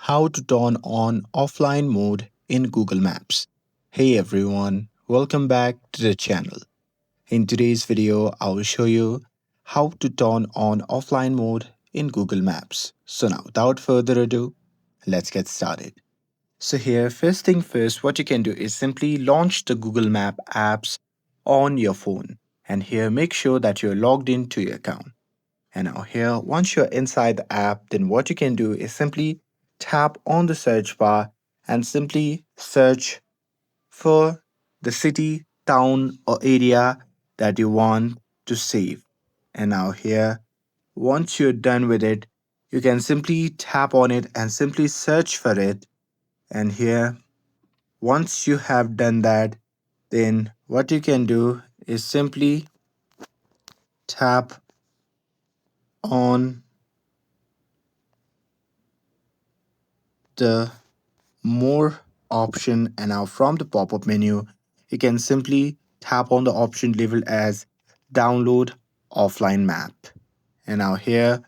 How to turn on offline mode in Google Maps. Hey everyone, welcome back to the channel. In today's video, I will show you how to turn on offline mode in Google Maps. So now, without further ado, let's get started. So here, first thing first, what you can do is simply launch the Google Map apps on your phone. And here, make sure that you're logged into your account. And now here, once you're inside the app, then what you can do is simply tap on the search bar and simply search for the city, town, or area that you want to save. And now here, once you're done with it, you can simply tap on it and simply search for it. And here, once you have done that, then what you can do is simply tap on the more option, and now from the pop-up menu you can simply tap on the option labeled as download offline map. And now here,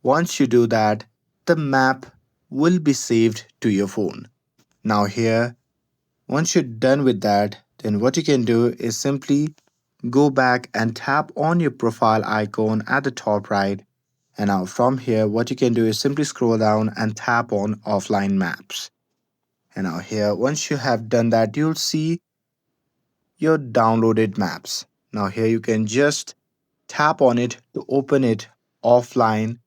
once you do that, the map will be saved to your phone. Now here, once you're done with that, then what you can do is simply go back and tap on your profile icon at the top right. And now from here, what you can do is simply scroll down and tap on offline maps. And now here, once you have done that, you'll see your downloaded maps. Now here you can just tap on it to open it offline.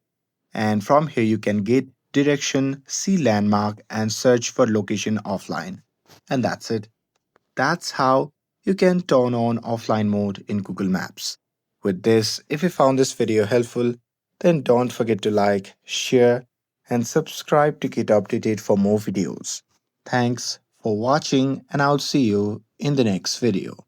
And from here you can get direction, see landmark and search for location offline. And that's it. That's how you can turn on offline mode in Google Maps. With this, if you found this video helpful, then don't forget to like, share, and subscribe to get updated for more videos. Thanks for watching, and I'll see you in the next video.